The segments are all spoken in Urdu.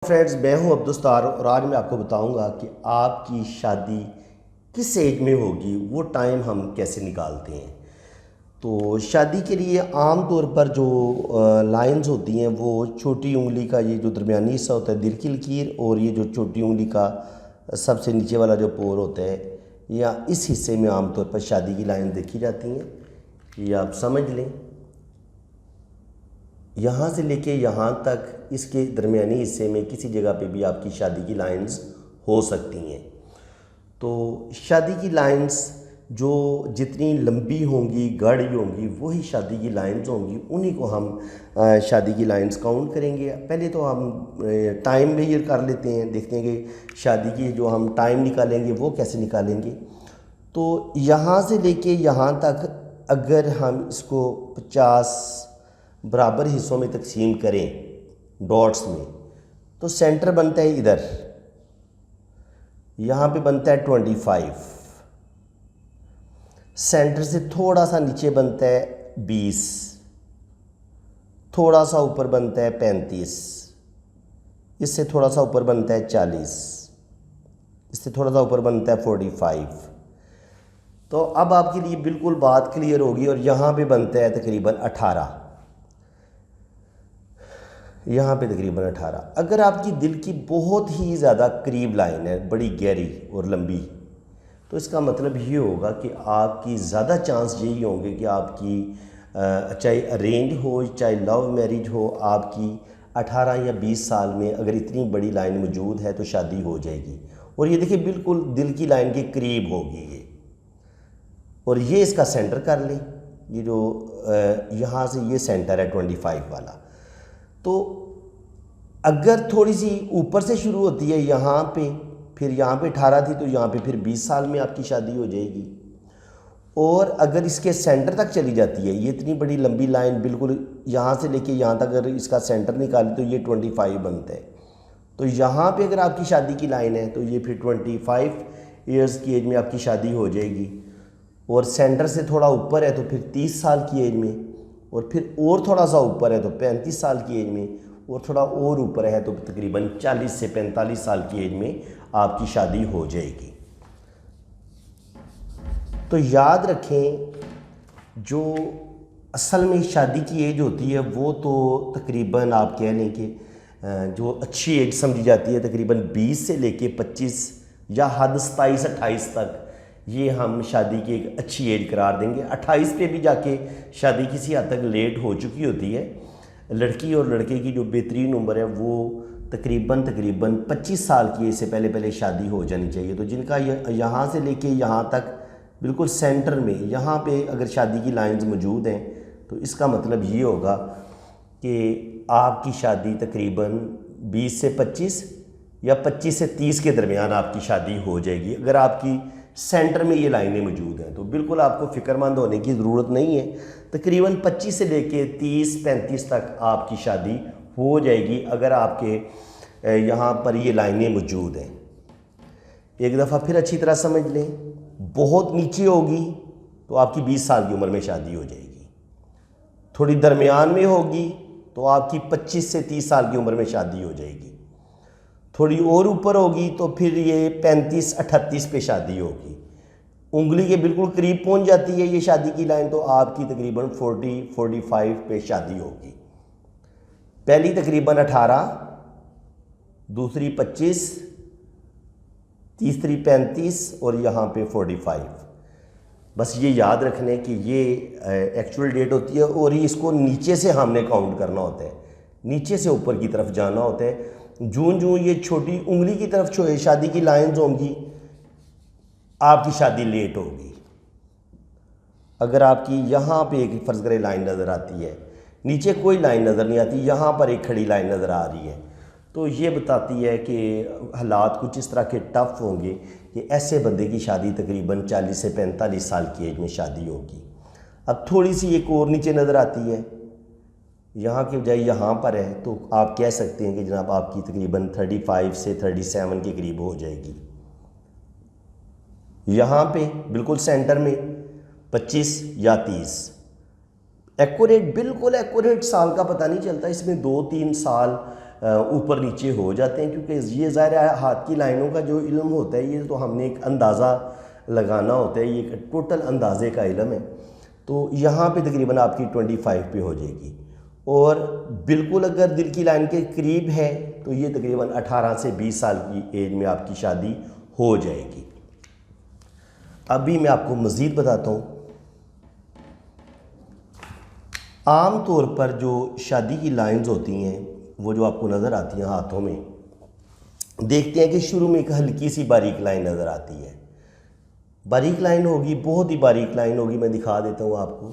فرینڈز، میں ہوں عبدالستار اور آج میں آپ کو بتاؤں گا کہ آپ کی شادی کس ایج میں ہوگی، وہ ٹائم ہم کیسے نکالتے ہیں۔ تو شادی کے لیے عام طور پر جو لائنز ہوتی ہیں وہ چھوٹی انگلی کا یہ جو درمیانی حصہ ہوتا ہے دل کی لکیر، اور یہ جو چھوٹی انگلی کا سب سے نیچے والا جو پور ہوتا ہے، یا اس حصے میں عام طور پر شادی کی لائن دیکھی جاتی ہیں۔ یہ آپ سمجھ لیں، یہاں سے لے کے یہاں تک اس کے درمیانی حصے میں کسی جگہ پہ بھی آپ کی شادی کی لائنز ہو سکتی ہیں۔ تو شادی کی لائنز جو جتنی لمبی ہوں گی، گاڑی ہوں گی، وہی شادی کی لائنز ہوں گی، انہی کو ہم شادی کی لائنز کاؤنٹ کریں گے۔ پہلے تو ہم ٹائم میجر کر لیتے ہیں، دیکھتے ہیں کہ شادی کی جو ہم ٹائم نکالیں گے وہ کیسے نکالیں گے۔ تو یہاں سے لے کے یہاں تک اگر ہم اس کو 50 برابر حصوں میں تقسیم کریں ڈاٹس میں، تو سینٹر بنتا ہے ادھر، یہاں پہ بنتا ہے 25، سینٹر سے تھوڑا سا نیچے بنتا ہے 20، تھوڑا سا اوپر بنتا ہے 35، اس سے تھوڑا سا اوپر بنتا ہے 40، اس سے تھوڑا سا اوپر بنتا ہے 45۔ تو اب آپ کے لیے بالکل بات کلیئر ہوگی، اور یہاں پہ بنتا ہے تقریباً 18، یہاں پہ تقریباً 18۔ اگر آپ کی دل کی بہت ہی زیادہ قریب لائن ہے، بڑی گہری اور لمبی، تو اس کا مطلب یہ ہوگا کہ آپ کی زیادہ چانس یہی ہوں گے کہ آپ کی چاہے ارینج ہو چاہے لو میرج ہو، آپ کی 18 یا 20 سال میں اگر اتنی بڑی لائن موجود ہے تو شادی ہو جائے گی۔ اور یہ دیکھیں بالکل دل کی لائن کے قریب ہوگی یہ، اور یہ اس کا سینٹر کر لیں، یہ جو یہاں سے یہ سینٹر ہے 25 والا۔ تو اگر تھوڑی سی اوپر سے شروع ہوتی ہے یہاں پہ، پھر یہاں پہ 18 تھی، تو یہاں پہ پھر 20 سال میں آپ کی شادی ہو جائے گی۔ اور اگر اس کے سینٹر تک چلی جاتی ہے، یہ اتنی بڑی لمبی لائن بالکل یہاں سے لے کے یہاں تک اگر اس کا سینٹر نکالی تو یہ 25 بنتا ہے۔ تو یہاں پہ اگر آپ کی شادی کی لائن ہے تو یہ پھر 25 ایئرز کی ایج میں آپ کی شادی ہو جائے گی، اور سینٹر سے تھوڑا اوپر ہے تو پھر 30 سال کی ایج میں، اور پھر اور تھوڑا سا اوپر ہے تو 35 سال کی ایج میں، اور تھوڑا اور اوپر ہے تو تقریباً 40 سے 45 سال کی ایج میں آپ کی شادی ہو جائے گی۔ تو یاد رکھیں، جو اصل میں شادی کی ایج ہوتی ہے وہ تو تقریباً آپ کہہ لیں کہ جو اچھی ایج سمجھی جاتی ہے تقریباً 20 سے لے کے 25 یا حد 27-28 تک، یہ ہم شادی کی ایک اچھی ایج قرار دیں گے۔ 28 پہ بھی جا کے شادی کسی حد تک لیٹ ہو چکی ہوتی ہے۔ لڑکی اور لڑکے کی جو بہترین عمر ہے وہ تقریباً 25 سال کی ایج سے پہلے شادی ہو جانی چاہیے۔ تو جن کا یہاں سے لے کے یہاں تک بالکل سینٹر میں یہاں پہ اگر شادی کی لائنز موجود ہیں، تو اس کا مطلب یہ ہوگا کہ آپ کی شادی تقریباً 20 سے 25 یا 25 سے 30 کے درمیان آپ کی شادی ہو جائے گی۔ اگر آپ کی سینٹر میں یہ لائنیں موجود ہیں تو بالکل آپ کو فکر مند ہونے کی ضرورت نہیں ہے، تقریباً 25 سے لے کے 30-35 تک آپ کی شادی ہو جائے گی اگر آپ کے یہاں پر یہ لائنیں موجود ہیں۔ ایک دفعہ پھر اچھی طرح سمجھ لیں، بہت نیچے ہوگی تو آپ کی 20 سال کی عمر میں شادی ہو جائے گی، تھوڑی درمیان میں ہوگی تو آپ کی 25 سے 30 سال کی عمر میں شادی ہو جائے گی، تھوڑی اور اوپر ہوگی تو پھر یہ 35-38 پہ شادی ہوگی، انگلی کے بالکل قریب پہنچ جاتی ہے یہ شادی کی لائن تو آپ کی تقریباً 40-45 پہ شادی ہوگی۔ پہلی تقریباً 18، دوسری 25، تیسری 35، اور یہاں پہ 45۔ بس یہ یاد رکھنے کہ یہ ایکچول ڈیٹ ہوتی ہے، اور اس کو نیچے سے ہم نے کاؤنٹ کرنا ہوتا ہے، نیچے سے اوپر کی طرف جانا ہوتا ہے۔ جوں یہ چھوٹی انگلی کی طرف شادی کی لائنز ہوں گی، آپ کی شادی لیٹ ہوگی۔ اگر آپ کی یہاں پہ ایک فرض کرے لائن نظر آتی ہے، نیچے کوئی لائن نظر نہیں آتی، یہاں پر ایک کھڑی لائن نظر آ رہی ہے، تو یہ بتاتی ہے کہ حالات کچھ اس طرح کے ٹف ہوں گے کہ ایسے بندے کی شادی تقریباً 40 سے 45 سال کی ایج میں شادی ہوگی۔ اب تھوڑی سی ایک اور نیچے نظر آتی ہے، یہاں کے بجائے یہاں پر ہے، تو آپ کہہ سکتے ہیں کہ جناب آپ کی تقریباً 35 سے 37 کے قریب ہو جائے گی۔ یہاں پہ بالکل سینٹر میں 25 یا 30، ایکوریٹ بالکل ایکوریٹ سال کا پتہ نہیں چلتا، اس میں 2-3 سال اوپر نیچے ہو جاتے ہیں، کیونکہ یہ ظاہر ہے ہاتھ کی لائنوں کا جو علم ہوتا ہے یہ تو ہم نے ایک اندازہ لگانا ہوتا ہے، یہ ایک ٹوٹل اندازے کا علم ہے۔ تو یہاں پہ تقریباً آپ کی 25 پہ ہو جائے گی، اور بالکل اگر دل کی لائن کے قریب ہے تو یہ تقریباً 18 سے 20 سال کی ایج میں آپ کی شادی ہو جائے گی۔ ابھی میں آپ کو مزید بتاتا ہوں، عام طور پر جو شادی کی لائنز ہوتی ہیں وہ جو آپ کو نظر آتی ہیں ہاتھوں میں، دیکھتے ہیں کہ شروع میں ایک ہلکی سی باریک لائن نظر آتی ہے، باریک لائن ہوگی، بہت ہی باریک لائن ہوگی، میں دکھا دیتا ہوں آپ کو،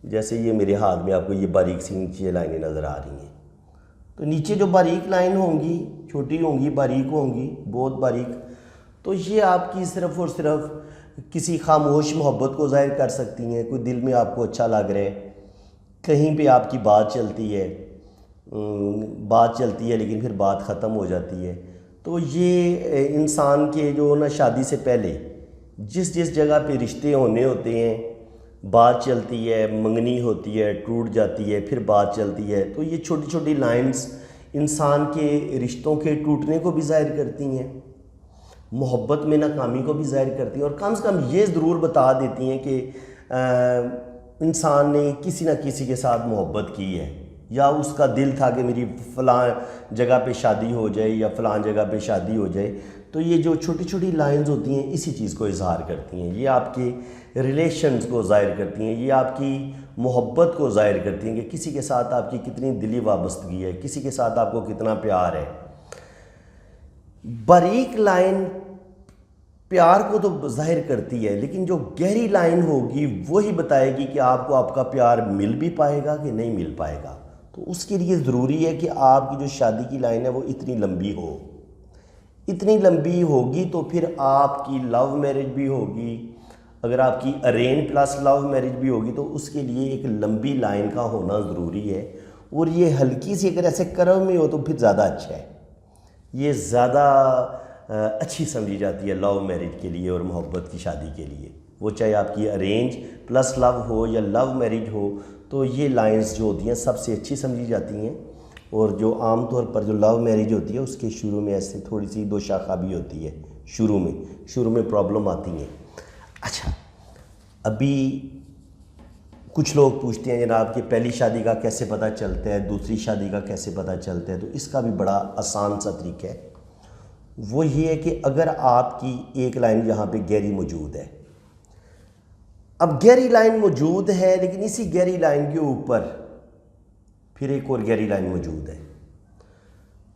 جیسے یہ میرے ہاتھ میں آپ کو یہ باریک سی نیچے لائنیں نظر آ رہی ہیں۔ تو نیچے جو باریک لائن ہوں گی، چھوٹی ہوں گی، باریک ہوں گی، بہت باریک، تو یہ آپ کی صرف اور صرف کسی خاموش محبت کو ظاہر کر سکتی ہیں، کوئی دل میں آپ کو اچھا لگ رہا ہے، کہیں پہ آپ کی بات چلتی ہے لیکن پھر بات ختم ہو جاتی ہے۔ تو یہ انسان کے جو نا شادی سے پہلے جس جگہ پہ رشتے ہونے ہوتے ہیں، بات چلتی ہے، منگنی ہوتی ہے، ٹوٹ جاتی ہے، پھر بات چلتی ہے، تو یہ چھوٹی چھوٹی لائنز انسان کے رشتوں کے ٹوٹنے کو بھی ظاہر کرتی ہیں، محبت میں ناکامی کو بھی ظاہر کرتی ہیں، اور کم سے کم یہ ضرور بتا دیتی ہیں کہ انسان نے کسی نہ کسی کے ساتھ محبت کی ہے، یا اس کا دل تھا کہ میری فلاں جگہ پہ شادی ہو جائے یا فلاں جگہ پہ شادی ہو جائے۔ تو یہ جو چھوٹی چھوٹی لائنز ہوتی ہیں اسی چیز کو اظہار کرتی ہیں، یہ آپ کے ریلیشنز کو ظاہر کرتی ہیں، یہ آپ کی محبت کو ظاہر کرتی ہیں کہ کسی کے ساتھ آپ کی کتنی دلی وابستگی ہے، کسی کے ساتھ آپ کو کتنا پیار ہے۔ باریک لائن پیار کو تو ظاہر کرتی ہے، لیکن جو گہری لائن ہوگی وہی بتائے گی کہ آپ کو آپ کا پیار مل بھی پائے گا کہ نہیں مل پائے گا۔ تو اس کے لیے ضروری ہے کہ آپ کی جو شادی کی لائن ہے وہ اتنی لمبی ہو، اتنی لمبی ہوگی تو پھر آپ کی لو میرج بھی ہوگی، اگر آپ کی ارینج پلس لو میرج بھی ہوگی تو اس کے لیے ایک لمبی لائن کا ہونا ضروری ہے، اور یہ ہلکی سی اگر ایسے کرو میں ہو تو پھر زیادہ اچھا ہے، یہ زیادہ اچھی سمجھی جاتی ہے لو میرج کے لیے اور محبت کی شادی کے لیے، وہ چاہے آپ کی ارینج پلس لو ہو یا لو میرج ہو، تو یہ لائنز جو ہوتی ہیں سب سے اچھی سمجھی جاتی ہیں۔ اور جو عام طور پر جو لو میرج ہوتی ہے اس کے شروع میں ایسے تھوڑی سی دو شاخہ بھی ہوتی ہے، شروع میں پرابلم آتی ہیں۔ اچھا، ابھی کچھ لوگ پوچھتے ہیں جناب کہ پہلی شادی کا کیسے پتہ چلتا ہے، دوسری شادی کا کیسے پتہ چلتا ہے؟ تو اس کا بھی بڑا آسان سا طریقہ ہے، وہ یہ ہے کہ اگر آپ کی ایک لائن یہاں پہ گہری موجود ہے، اب گہری لائن موجود ہے لیکن اسی گہری لائن کے اوپر پھر ایک اور گہری لائن موجود ہے،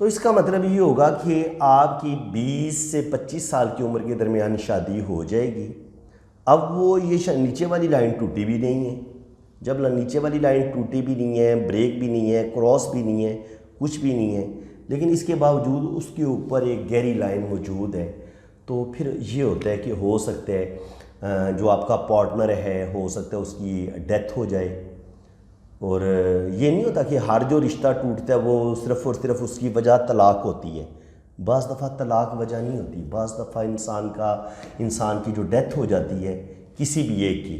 تو اس کا مطلب یہ ہوگا کہ آپ کی 20 سے 25 سال کی عمر کے درمیان شادی ہو جائے گی۔ اب وہ یہ نیچے والی لائن ٹوٹی بھی نہیں ہے، جب نیچے والی لائن ٹوٹی بھی نہیں ہے، بریک بھی نہیں ہے، کراس بھی نہیں ہے، کچھ بھی نہیں ہے، لیکن اس کے باوجود اس کے اوپر ایک گہری لائن موجود ہے، تو پھر یہ ہوتا ہے کہ ہو سکتا ہے جو آپ کا پارٹنر ہے ہو سکتا ہے اس کی ڈیتھ ہو جائے، اور یہ نہیں ہوتا کہ ہر جو رشتہ ٹوٹتا ہے وہ صرف اور صرف اس کی وجہ طلاق ہوتی ہے، بعض دفعہ طلاق وجہ نہیں ہوتی، بعض دفعہ انسان کی جو ڈیتھ ہو جاتی ہے کسی بھی ایک کی،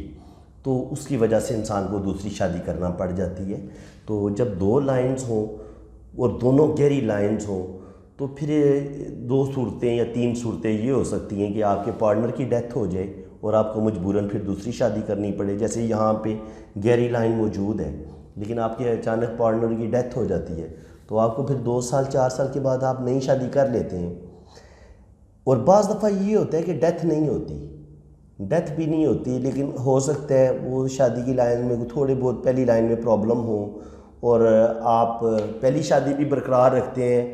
تو اس کی وجہ سے انسان کو دوسری شادی کرنا پڑ جاتی ہے۔ تو جب دو لائنز ہوں اور دونوں گہری لائنز ہوں تو پھر دو صورتیں یا تین صورتیں یہ ہو سکتی ہیں کہ آپ کے پارٹنر کی ڈیتھ ہو جائے اور آپ کو مجبوراً پھر دوسری شادی کرنی پڑے، جیسے یہاں پہ گہری لائن موجود ہے لیکن آپ کے اچانک پارٹنر کی ڈیتھ ہو جاتی ہے، تو آپ کو پھر 2 سال 4 سال کے بعد آپ نئی شادی کر لیتے ہیں۔ اور بعض دفعہ یہ ہوتا ہے کہ ڈیتھ بھی نہیں ہوتی لیکن ہو سکتا ہے وہ شادی کی لائن میں تھوڑے بہت پہلی لائن میں پرابلم ہو، اور آپ پہلی شادی بھی برقرار رکھتے ہیں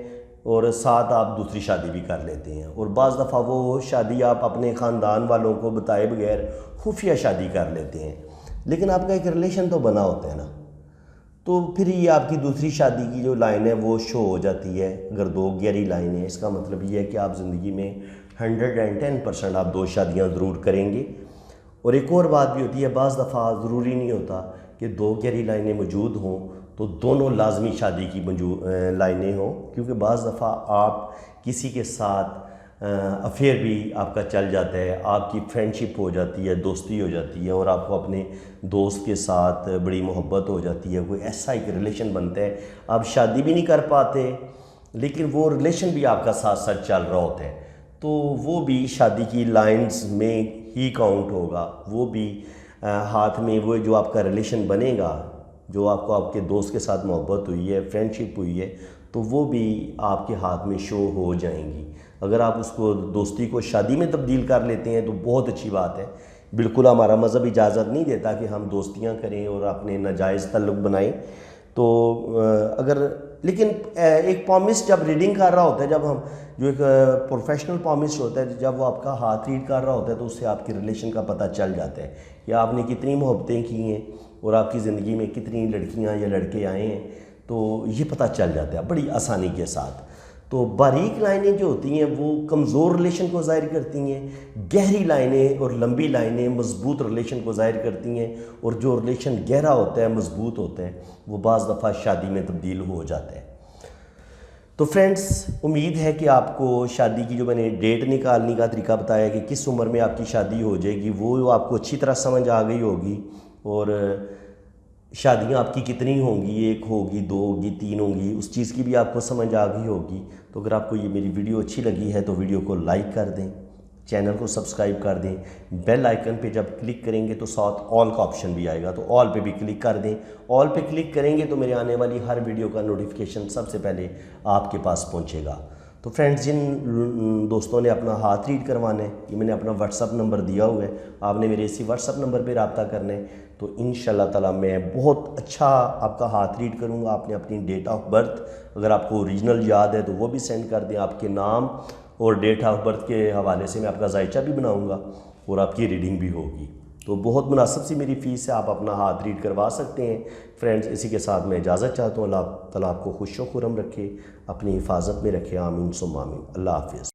اور ساتھ آپ دوسری شادی بھی کر لیتے ہیں، اور بعض دفعہ وہ شادی آپ اپنے خاندان والوں کو بتائے بغیر خفیہ شادی کر لیتے ہیں، لیکن آپ کا ایک ریلیشن تو بنا ہوتا ہے نا، تو پھر یہ آپ کی دوسری شادی کی جو لائن ہے وہ شو ہو جاتی ہے۔ اگر دو گہری لائن ہے اس کا مطلب یہ ہے کہ آپ زندگی میں 110% آپ 2 شادیاں ضرور کریں گے۔ اور ایک اور بات بھی ہوتی ہے، بعض دفعہ ضروری نہیں ہوتا کہ 2 گہری لائنیں موجود ہوں تو دونوں لازمی شادی کی لائنیں ہوں، کیونکہ بعض دفعہ آپ کسی کے ساتھ افیئر بھی آپ کا چل جاتا ہے، آپ کی فرینڈشپ ہو جاتی ہے، دوستی ہو جاتی ہے، اور آپ کو اپنے دوست کے ساتھ بڑی محبت ہو جاتی ہے، کوئی ایسا ایک ریلیشن بنتا ہے، آپ شادی بھی نہیں کر پاتے لیکن وہ ریلیشن بھی آپ کا ساتھ ساتھ چل رہا ہوتا ہے، تو وہ بھی شادی کی لائنز میں ہی کاؤنٹ ہوگا، وہ بھی ہاتھ میں وہ جو آپ کا ریلیشن بنے گا، جو آپ کو آپ کے دوست کے ساتھ محبت ہوئی ہے، فرینڈشپ ہوئی ہے، تو وہ بھی آپ کے ہاتھ میں شو ہو جائیں گی۔ اگر آپ اس کو دوستی کو شادی میں تبدیل کر لیتے ہیں تو بہت اچھی بات ہے، بالکل ہمارا مذہب اجازت نہیں دیتا کہ ہم دوستیاں کریں اور اپنے ناجائز تعلق بنائیں، تو اگر لیکن ایک پامس جب ریڈنگ کر رہا ہوتا ہے، جب ہم جو ایک پروفیشنل پامس ہوتا ہے، جب وہ آپ کا ہاتھ ریڈ کر رہا ہوتا ہے تو اس سے آپ کی ریلیشن کا پتہ چل جاتا ہے کہ آپ نے کتنی محبتیں کی ہیں اور آپ کی زندگی میں کتنی لڑکیاں یا لڑکے آئے ہیں، تو یہ پتہ چل جاتا ہے بڑی آسانی کے ساتھ۔ تو باریک لائنیں جو ہوتی ہیں وہ کمزور ریلیشن کو ظاہر کرتی ہیں، گہری لائنیں اور لمبی لائنیں مضبوط ریلیشن کو ظاہر کرتی ہیں، اور جو ریلیشن گہرا ہوتا ہے، مضبوط ہوتا ہے، وہ بعض دفعہ شادی میں تبدیل ہو جاتا ہے۔ تو فرینڈز، امید ہے کہ آپ کو شادی کی جو میں نے ڈیٹ نکالنے کا طریقہ بتایا کہ کس عمر میں آپ کی شادی ہو جائے گی، وہ آپ کو اچھی طرح سمجھ آ گئی ہوگی، اور شادیاں آپ کی کتنی ہوں گی، 1 ہوگی، 2 ہوگی، 3 ہوں گی، اس چیز کی بھی آپ کو سمجھ آ گئی ہوگی۔ تو اگر آپ کو یہ میری ویڈیو اچھی لگی ہے تو ویڈیو کو لائک کر دیں، چینل کو سبسکرائب کر دیں، بیل آئیکن پہ جب کلک کریں گے تو ساتھ آل کا آپشن بھی آئے گا، تو آل پہ بھی کلک کر دیں۔ آل پہ کلک کریں گے تو میرے آنے والی ہر ویڈیو کا نوٹیفیکیشن سب سے پہلے آپ کے پاس پہنچے گا۔ تو فرینڈز، جن دوستوں نے اپنا ہاتھ ریڈ کروانا ہے، یہ میں نے اپنا واٹس اپ نمبر دیا ہوا ہے، آپ نے میرے اسی واٹس اپ نمبر پہ رابطہ کرنا ہے، تو انشاءاللہ تعالیٰ میں بہت اچھا آپ کا ہاتھ ریڈ کروں گا۔ آپ نے اپنی ڈیٹ آف برتھ اگر آپ کو اوریجنل یاد ہے تو وہ بھی سینڈ کر دیں، آپ کے نام اور ڈیٹ آف برتھ کے حوالے سے میں آپ کا ذائچہ بھی بناؤں گا اور آپ کی ریڈنگ بھی ہوگی۔ تو بہت مناسب سی میری فیس ہے، آپ اپنا ہاتھ ریڈ کروا سکتے ہیں۔ فرینڈز، اسی کے ساتھ میں اجازت چاہتا ہوں، اللہ تعالیٰ آپ کو خوش و خرم رکھے، اپنی حفاظت میں رکھے، آمین ثم آمین۔ اللہ حافظ۔